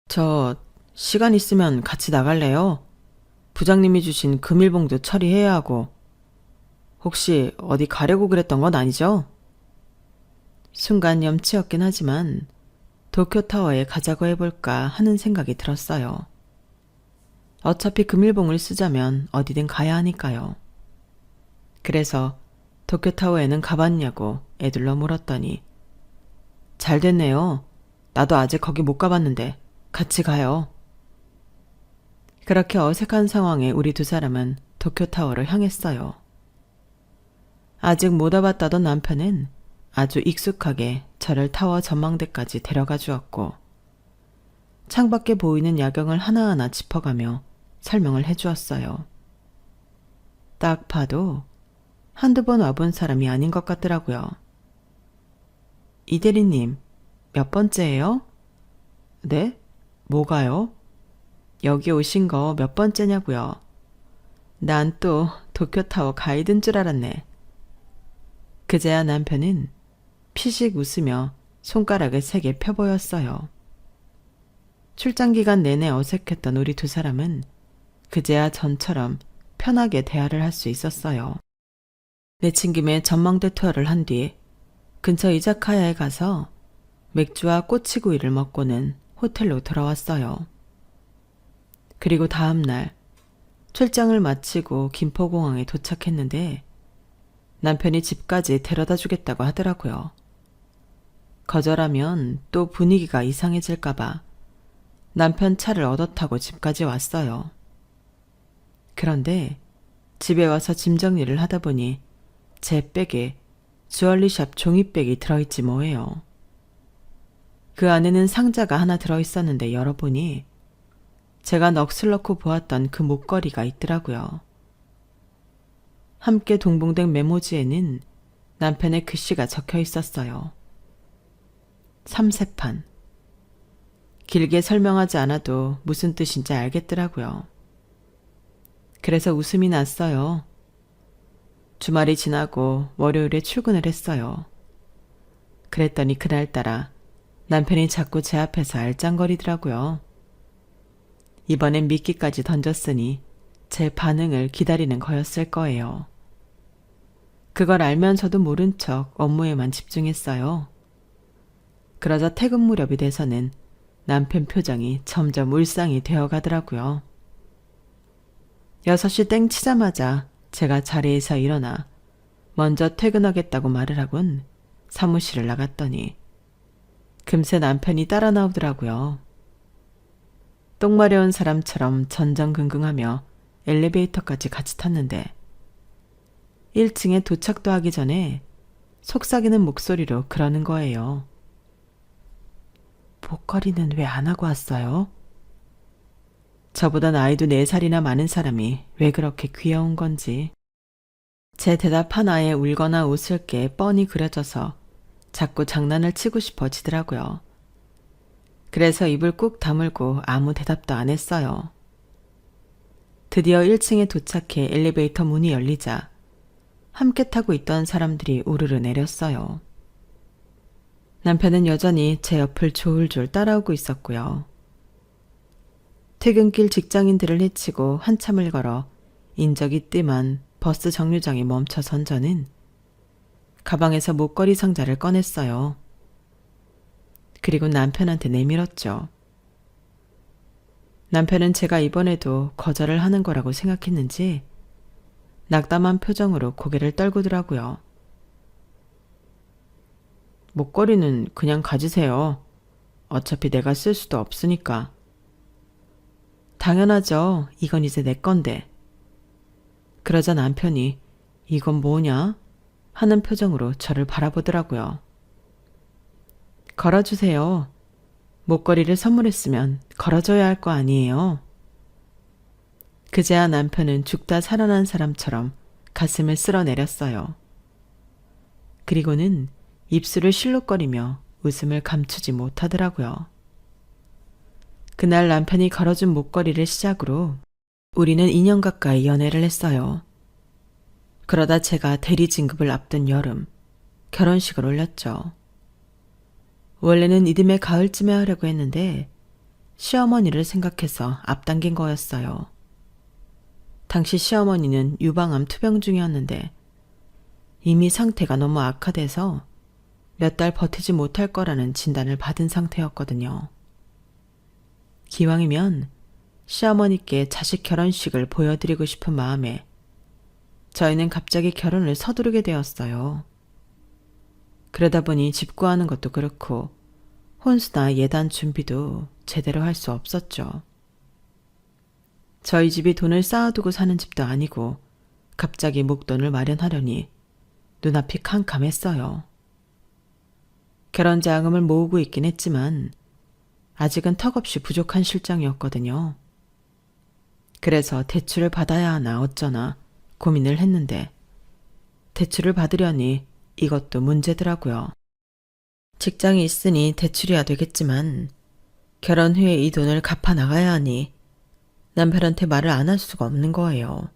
저 시간 있으면 같이 나갈래요? 부장님이 주신 금일봉도 처리해야 하고 혹시 어디 가려고 그랬던 건 아니죠? 순간 염치였긴 하지만 도쿄타워에 가자고 해볼까 하는 생각이 들었어요. 어차피 금일봉을 쓰자면 어디든 가야 하니까요. 그래서 도쿄타워에는 가봤냐고 애들러 물었더니 잘 됐네요. 나도 아직 거기 못 가봤는데 같이 가요. 그렇게 어색한 상황에 우리 두 사람은 도쿄타워를 향했어요. 아직 못 와봤다던 남편은 아주 익숙하게 저를 타워 전망대까지 데려가 주었고 창밖에 보이는 야경을 하나하나 짚어가며 설명을 해주었어요. 딱 봐도 한두 번 와본 사람이 아닌 것 같더라고요. 이 대리님, 몇 번째예요? 네? 뭐가요? 여기 오신 거 몇 번째냐고요. 난 또 도쿄타워 가이드인 줄 알았네. 그제야 남편은 피식 웃으며 손가락을 세게 펴보였어요. 출장 기간 내내 어색했던 우리 두 사람은 그제야 전처럼 편하게 대화를 할 수 있었어요. 내친 김에 전망대 투어를 한 뒤 근처 이자카야에 가서 맥주와 꼬치구이를 먹고는 호텔로 돌아왔어요. 그리고 다음 날 출장을 마치고 김포공항에 도착했는데 남편이 집까지 데려다 주겠다고 하더라고요. 거절하면 또 분위기가 이상해질까봐 남편 차를 얻어 타고 집까지 왔어요. 그런데 집에 와서 짐 정리를 하다 보니 제 백에 주얼리샵 종이백이 들어있지 뭐예요. 그 안에는 상자가 하나 들어있었는데 열어보니 제가 넋을 넣고 보았던 그 목걸이가 있더라고요. 함께 동봉된 메모지에는 남편의 글씨가 적혀 있었어요. 삼세판. 길게 설명하지 않아도 무슨 뜻인지 알겠더라고요. 그래서 웃음이 났어요. 주말이 지나고 월요일에 출근을 했어요. 그랬더니 그날따라 남편이 자꾸 제 앞에서 알짱거리더라고요. 이번엔 미끼까지 던졌으니 제 반응을 기다리는 거였을 거예요. 그걸 알면서도 모른 척 업무에만 집중했어요. 그러자 퇴근 무렵이 돼서는 남편 표정이 점점 울상이 되어가더라고요. 6시 땡 치자마자 제가 자리에서 일어나 먼저 퇴근하겠다고 말을 하곤 사무실을 나갔더니 금세 남편이 따라 나오더라고요. 똥 마려운 사람처럼 전전긍긍하며 엘리베이터까지 같이 탔는데 1층에 도착도 하기 전에 속삭이는 목소리로 그러는 거예요. 목걸이는 왜 안 하고 왔어요? 저보다 나이도 4살이나 많은 사람이 왜 그렇게 귀여운 건지. 제 대답 하나에 울거나 웃을 게 뻔히 그려져서 자꾸 장난을 치고 싶어지더라고요. 그래서 입을 꾹 다물고 아무 대답도 안 했어요. 드디어 1층에 도착해 엘리베이터 문이 열리자 함께 타고 있던 사람들이 우르르 내렸어요. 남편은 여전히 제 옆을 졸졸 따라오고 있었고요. 퇴근길 직장인들을 해치고 한참을 걸어 인적이 뜸한 버스 정류장에 멈춰선 저는 가방에서 목걸이 상자를 꺼냈어요. 그리고 남편한테 내밀었죠. 남편은 제가 이번에도 거절을 하는 거라고 생각했는지 낙담한 표정으로 고개를 떨구더라고요. 목걸이는 그냥 가지세요. 어차피 내가 쓸 수도 없으니까. 당연하죠. 이건 이제 내 건데. 그러자 남편이 이건 뭐냐? 하는 표정으로 저를 바라보더라고요. 걸어주세요. 목걸이를 선물했으면 걸어줘야 할 거 아니에요. 그제야 남편은 죽다 살아난 사람처럼 가슴을 쓸어내렸어요. 그리고는 입술을 실룩거리며 웃음을 감추지 못하더라고요. 그날 남편이 걸어준 목걸이를 시작으로 우리는 2년 가까이 연애를 했어요. 그러다 제가 대리 진급을 앞둔 여름, 결혼식을 올렸죠. 원래는 이듬해 가을쯤에 하려고 했는데 시어머니를 생각해서 앞당긴 거였어요. 당시 시어머니는 유방암 투병 중이었는데 이미 상태가 너무 악화돼서 몇 달 버티지 못할 거라는 진단을 받은 상태였거든요. 기왕이면 시어머니께 자식 결혼식을 보여드리고 싶은 마음에 저희는 갑자기 결혼을 서두르게 되었어요. 그러다 보니 집 구하는 것도 그렇고 혼수나 예단 준비도 제대로 할 수 없었죠. 저희 집이 돈을 쌓아두고 사는 집도 아니고 갑자기 목돈을 마련하려니 눈앞이 캄캄했어요. 결혼 자금을 모으고 있긴 했지만 아직은 턱없이 부족한 실정이었거든요. 그래서 대출을 받아야 하나 어쩌나 고민을 했는데 대출을 받으려니 이것도 문제더라고요. 직장이 있으니 대출이야 되겠지만 결혼 후에 이 돈을 갚아 나가야 하니 남편한테 말을 안 할 수가 없는 거예요.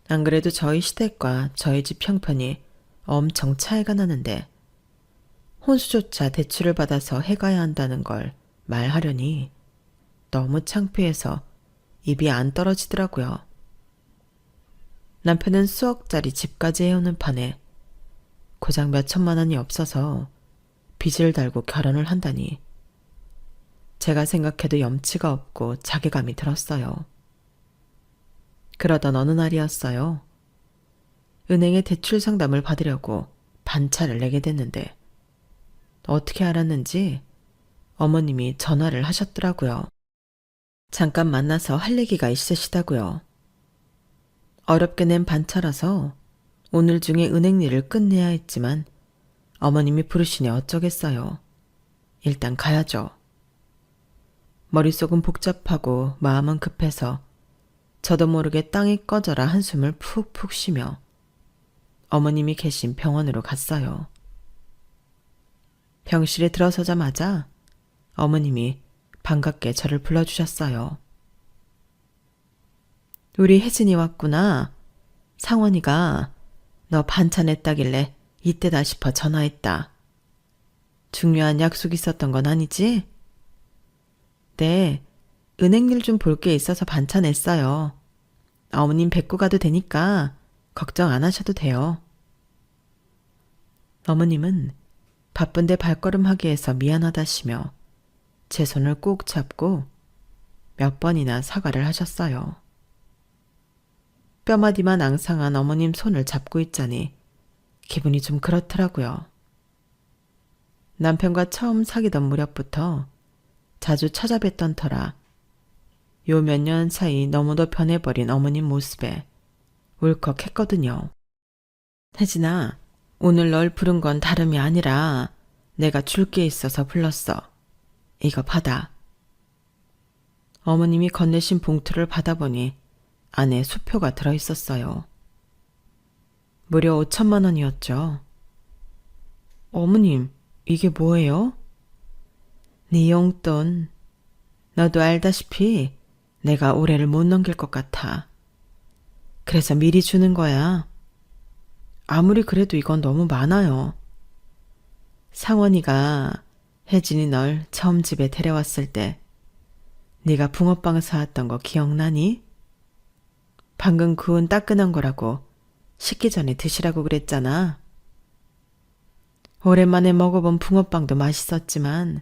안 그래도 저희 시댁과 저희 집 형편이 엄청 차이가 나는데 혼수조차 대출을 받아서 해가야 한다는 걸 말하려니 너무 창피해서 입이 안 떨어지더라고요. 남편은 수억짜리 집까지 해오는 판에 고작 몇 천만 원이 없어서 빚을 달고 결혼을 한다니 제가 생각해도 염치가 없고 자괴감이 들었어요. 그러던 어느 날이었어요. 은행에 대출 상담을 받으려고 반차를 내게 됐는데 어떻게 알았는지 어머님이 전화를 하셨더라고요. 잠깐 만나서 할 얘기가 있으시다고요. 어렵게 낸 반차라서 오늘 중에 은행 일을 끝내야 했지만 어머님이 부르시니 어쩌겠어요. 일단 가야죠. 머릿속은 복잡하고 마음은 급해서 저도 모르게 땅이 꺼져라 한숨을 푹푹 쉬며 어머님이 계신 병원으로 갔어요. 병실에 들어서자마자 어머님이 반갑게 저를 불러주셨어요. 우리 혜진이 왔구나. 상원이가 너 반차 냈다길래 이때다 싶어 전화했다. 중요한 약속 있었던 건 아니지? 네, 은행 일 좀 볼 게 있어서 반차 냈어요. 어머님 뵙고 가도 되니까 걱정 안 하셔도 돼요. 어머님은 바쁜데 발걸음하기에서 미안하다시며 제 손을 꼭 잡고 몇 번이나 사과를 하셨어요. 뼈마디만 앙상한 어머님 손을 잡고 있자니 기분이 좀 그렇더라고요. 남편과 처음 사귀던 무렵부터 자주 찾아뵀던 터라 요 몇 년 사이 너무도 변해버린 어머님 모습에 울컥했거든요. 혜진아, 오늘 널 부른 건 다름이 아니라 내가 줄 게 있어서 불렀어. 이거 받아. 어머님이 건네신 봉투를 받아보니 안에 수표가 들어있었어요. 무려 5천만 원이었죠. 어머님, 이게 뭐예요? 네 용돈. 너도 알다시피 내가 올해를 못 넘길 것 같아. 그래서 미리 주는 거야. 아무리 그래도 이건 너무 많아요. 상원이가 혜진이 널 처음 집에 데려왔을 때 네가 붕어빵 사왔던 거 기억나니? 방금 구운 따끈한 거라고 식기 전에 드시라고 그랬잖아. 오랜만에 먹어본 붕어빵도 맛있었지만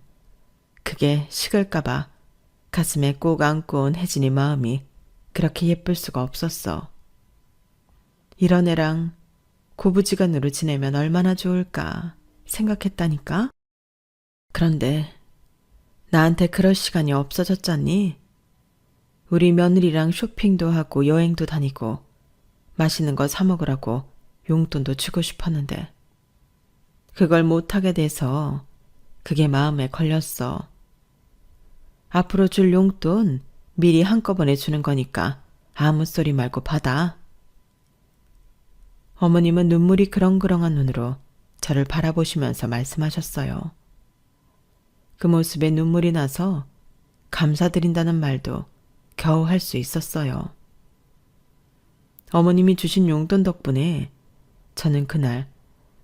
그게 식을까봐 가슴에 꼭 안고 온 혜진이 마음이 그렇게 예쁠 수가 없었어. 이런 애랑 고부지간으로 지내면 얼마나 좋을까 생각했다니까? 그런데 나한테 그럴 시간이 없어졌잖니? 우리 며느리랑 쇼핑도 하고 여행도 다니고 맛있는 거 사 먹으라고 용돈도 주고 싶었는데 그걸 못하게 돼서 그게 마음에 걸렸어. 앞으로 줄 용돈 미리 한꺼번에 주는 거니까 아무 소리 말고 받아. 어머님은 눈물이 그렁그렁한 눈으로 저를 바라보시면서 말씀하셨어요. 그 모습에 눈물이 나서 감사드린다는 말도 겨우 할 수 있었어요. 어머님이 주신 용돈 덕분에 저는 그날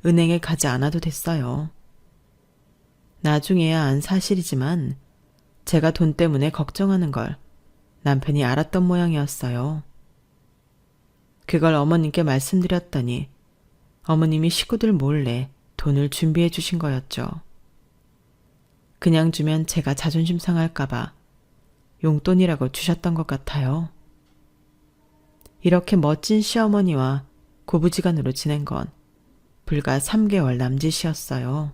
은행에 가지 않아도 됐어요. 나중에야 안 사실이지만 제가 돈 때문에 걱정하는 걸 남편이 알았던 모양이었어요. 그걸 어머님께 말씀드렸더니 어머님이 식구들 몰래 돈을 준비해 주신 거였죠. 그냥 주면 제가 자존심 상할까봐 용돈이라고 주셨던 것 같아요. 이렇게 멋진 시어머니와 고부지간으로 지낸 건 불과 3개월 남짓이었어요.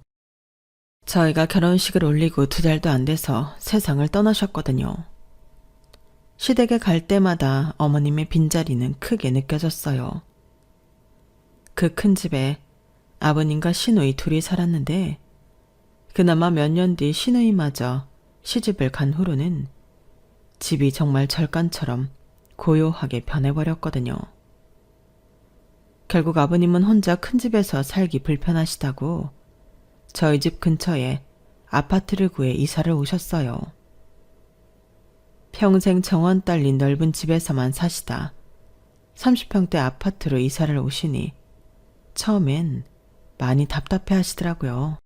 저희가 결혼식을 올리고 2달도 안 돼서 세상을 떠나셨거든요. 시댁에 갈 때마다 어머님의 빈자리는 크게 느껴졌어요. 그 큰 집에 아버님과 시누이 둘이 살았는데 그나마 몇 년 뒤 시누이마저 시집을 간 후로는 집이 정말 절간처럼 고요하게 변해버렸거든요. 결국 아버님은 혼자 큰 집에서 살기 불편하시다고 저희 집 근처에 아파트를 구해 이사를 오셨어요. 평생 정원 딸린 넓은 집에서만 사시다 30평대 아파트로 이사를 오시니 처음엔 많이 답답해 하시더라고요.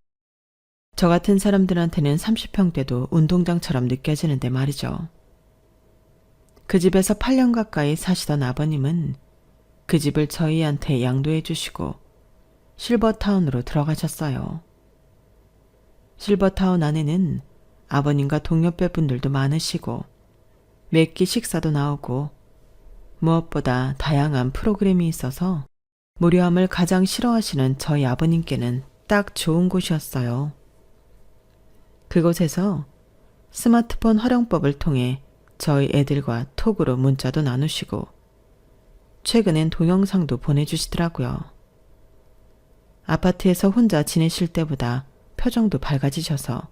저 같은 사람들한테는 30평대도 운동장처럼 느껴지는데 말이죠. 그 집에서 8년 가까이 사시던 아버님은 그 집을 저희한테 양도해 주시고 실버타운으로 들어가셨어요. 실버타운 안에는 아버님과 동료배 분들도 많으시고 매 끼 식사도 나오고 무엇보다 다양한 프로그램이 있어서 무료함을 가장 싫어하시는 저희 아버님께는 딱 좋은 곳이었어요. 그곳에서 스마트폰 활용법을 통해 저희 애들과 톡으로 문자도 나누시고 최근엔 동영상도 보내주시더라고요. 아파트에서 혼자 지내실 때보다 표정도 밝아지셔서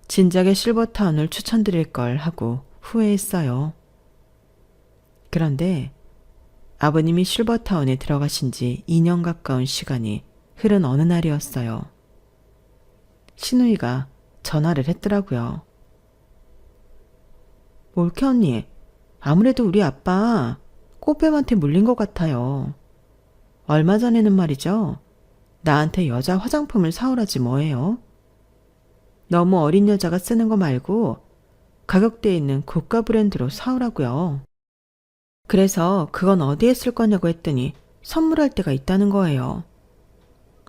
진작에 실버타운을 추천드릴 걸 하고 후회했어요. 그런데 아버님이 실버타운에 들어가신 지 2년 가까운 시간이 흐른 어느 날이었어요. 시누이가 전화를 했더라고요. 올케 언니, 아무래도 우리 아빠 꽃뱀한테 물린 것 같아요. 얼마 전에는 말이죠. 나한테 여자 화장품을 사오라지 뭐예요. 너무 어린 여자가 쓰는 거 말고 가격대에 있는 고가 브랜드로 사오라고요. 그래서 그건 어디에 쓸 거냐고 했더니 선물할 때가 있다는 거예요.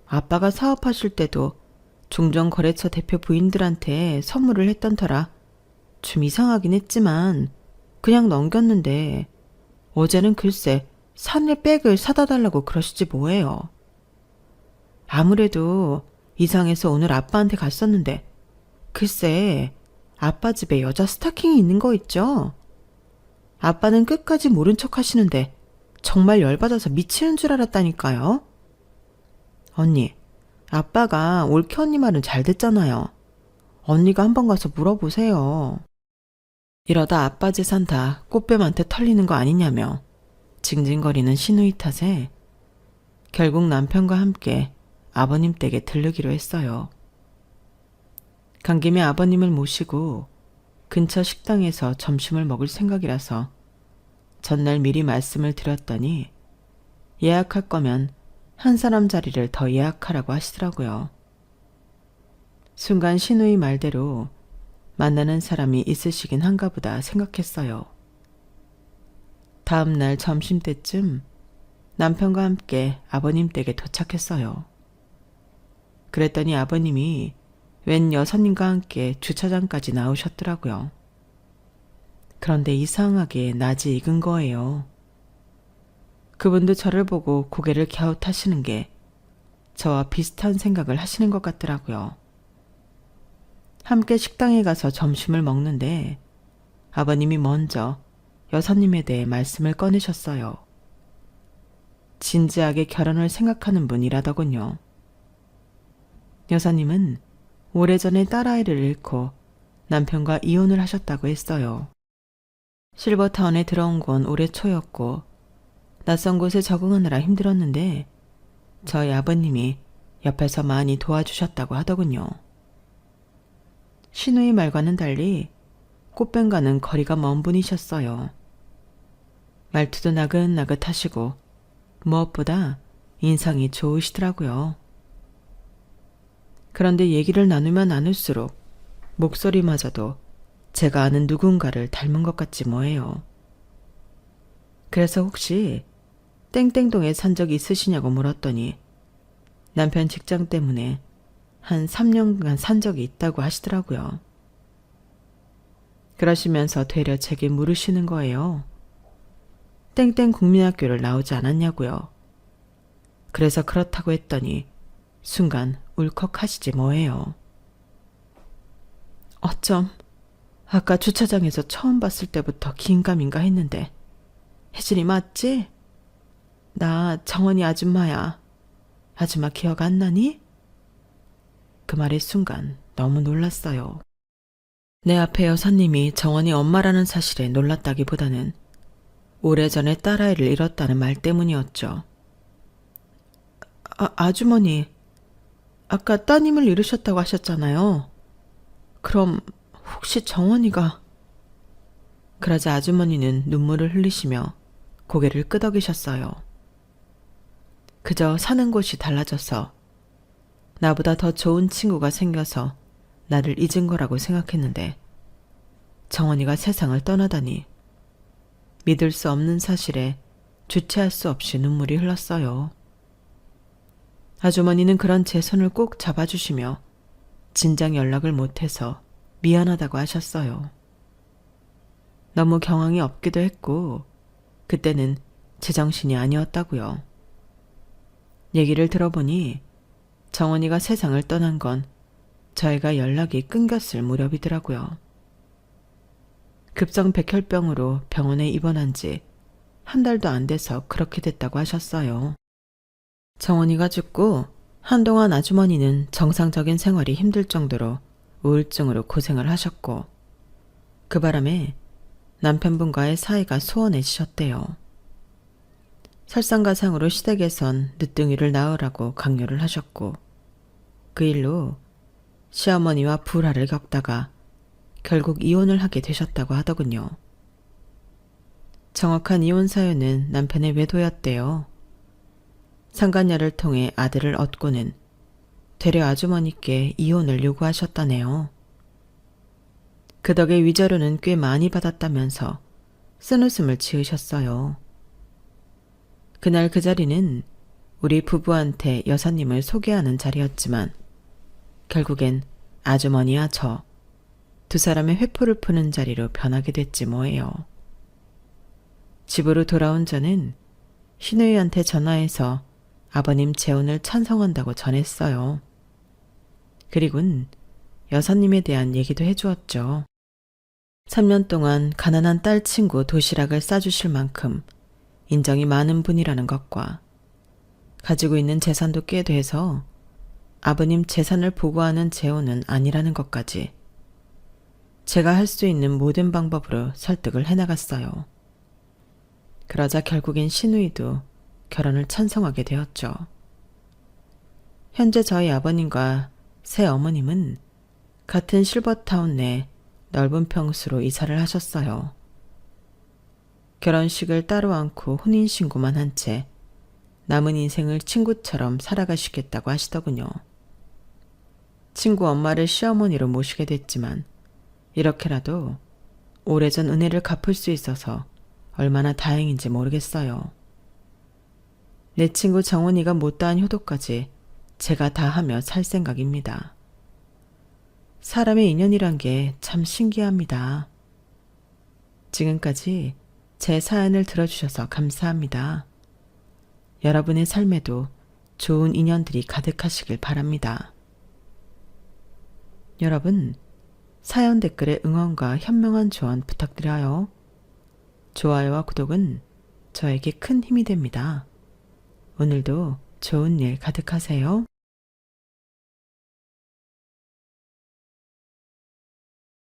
아빠가 사업하실 때도 종전거래처 대표 부인들한테 선물을 했던 터라 좀 이상하긴 했지만 그냥 넘겼는데 어제는 글쎄 샤넬 백을 사다 달라고 그러시지 뭐예요. 아무래도 이상해서 오늘 아빠한테 갔었는데 글쎄 아빠 집에 여자 스타킹이 있는 거 있죠? 아빠는 끝까지 모른 척 하시는데 정말 열받아서 미치는 줄 알았다니까요. 언니, 아빠가 올케 언니 말은 잘 듣잖아요. 언니가 한번 가서 물어보세요. 이러다 아빠 재산 다 꽃뱀한테 털리는 거 아니냐며 징징거리는 시누이 탓에 결국 남편과 함께 아버님 댁에 들르기로 했어요. 간 김에 아버님을 모시고 근처 식당에서 점심을 먹을 생각이라서 전날 미리 말씀을 드렸더니 예약할 거면 한 사람 자리를 더 예약하라고 하시더라고요. 순간 시누이 말대로 만나는 사람이 있으시긴 한가 보다 생각했어요. 다음 날 점심때쯤 남편과 함께 아버님 댁에 도착했어요. 그랬더니 아버님이 웬 여사님과 함께 주차장까지 나오셨더라고요. 그런데 이상하게 낯이 익은 거예요. 그분도 저를 보고 고개를 갸웃하시는 게 저와 비슷한 생각을 하시는 것 같더라고요. 함께 식당에 가서 점심을 먹는데 아버님이 먼저 여사님에 대해 말씀을 꺼내셨어요. 진지하게 결혼을 생각하는 분이라더군요. 여사님은 오래전에 딸아이를 잃고 남편과 이혼을 하셨다고 했어요. 실버타운에 들어온 건 올해 초였고 낯선 곳에 적응하느라 힘들었는데 저희 아버님이 옆에서 많이 도와주셨다고 하더군요. 시누이 말과는 달리 꽃뱀과는 거리가 먼 분이셨어요. 말투도 나긋나긋하시고 무엇보다 인상이 좋으시더라고요. 그런데 얘기를 나누면 나눌수록 목소리마저도 제가 아는 누군가를 닮은 것 같지 뭐예요. 그래서 혹시 땡땡동에 산 적이 있으시냐고 물었더니 남편 직장 때문에 한 3년간 산 적이 있다고 하시더라고요. 그러시면서 되려 제게 물으시는 거예요. 땡땡 국민학교를 나오지 않았냐고요. 그래서 그렇다고 했더니 순간 울컥하시지 뭐예요. 어쩜 아까 주차장에서 처음 봤을 때부터 긴가민가 했는데 혜진이 맞지? 나 정원이 아줌마야. 아줌마 기억 안 나니? 그 말의 순간 너무 놀랐어요. 내 앞에 여사님이 정원이 엄마라는 사실에 놀랐다기보다는 오래전에 딸아이를 잃었다는 말 때문이었죠. 아주머니, 아까 따님을 잃으셨다고 하셨잖아요. 그럼 혹시 정원이가... 그러자 아주머니는 눈물을 흘리시며 고개를 끄덕이셨어요. 그저 사는 곳이 달라져서 나보다 더 좋은 친구가 생겨서 나를 잊은 거라고 생각했는데 정원이가 세상을 떠나다니 믿을 수 없는 사실에 주체할 수 없이 눈물이 흘렀어요. 아주머니는 그런 제 손을 꼭 잡아주시며 진작 연락을 못해서 미안하다고 하셨어요. 너무 경황이 없기도 했고 그때는 제정신이 아니었다고요. 얘기를 들어보니 정원이가 세상을 떠난 건 저희가 연락이 끊겼을 무렵이더라고요. 급성 백혈병으로 병원에 입원한 지 한 달도 안 돼서 그렇게 됐다고 하셨어요. 정원이가 죽고 한동안 아주머니는 정상적인 생활이 힘들 정도로 우울증으로 고생을 하셨고 그 바람에 남편분과의 사이가 소원해지셨대요. 설상가상으로 시댁에선 늦둥이를 낳으라고 강요를 하셨고 그 일로 시어머니와 불화를 겪다가 결국 이혼을 하게 되셨다고 하더군요. 정확한 이혼 사유는 남편의 외도였대요. 상간녀를 통해 아들을 얻고는 되려 아주머니께 이혼을 요구하셨다네요. 그 덕에 위자료는 꽤 많이 받았다면서 쓴웃음을 지으셨어요. 그날 그 자리는 우리 부부한테 여사님을 소개하는 자리였지만 결국엔 아주머니와 저 두 사람의 회포를 푸는 자리로 변하게 됐지 뭐예요. 집으로 돌아온 저는 시누이한테 전화해서 아버님 재혼을 찬성한다고 전했어요. 그리고는 여사님에 대한 얘기도 해주었죠. 3년 동안 가난한 딸 친구 도시락을 싸주실 만큼 인정이 많은 분이라는 것과 가지고 있는 재산도 꽤 돼서 아버님 재산을 보고하는 재혼은 아니라는 것까지 제가 할 수 있는 모든 방법으로 설득을 해나갔어요. 그러자 결국엔 시누이도 결혼을 찬성하게 되었죠. 현재 저희 아버님과 새 어머님은 같은 실버타운 내 넓은 평수로 이사를 하셨어요. 결혼식을 따로 않고 혼인신고만 한 채 남은 인생을 친구처럼 살아가시겠다고 하시더군요. 친구 엄마를 시어머니로 모시게 됐지만 이렇게라도 오래전 은혜를 갚을 수 있어서 얼마나 다행인지 모르겠어요. 내 친구 정원이가 못다한 효도까지 제가 다 하며 살 생각입니다. 사람의 인연이란 게 참 신기합니다. 지금까지 제 사연을 들어주셔서 감사합니다. 여러분의 삶에도 좋은 인연들이 가득하시길 바랍니다. 여러분, 사연 댓글에 응원과 현명한 조언 부탁드려요. 좋아요와 구독은 저에게 큰 힘이 됩니다. 오늘도 좋은 일 가득하세요.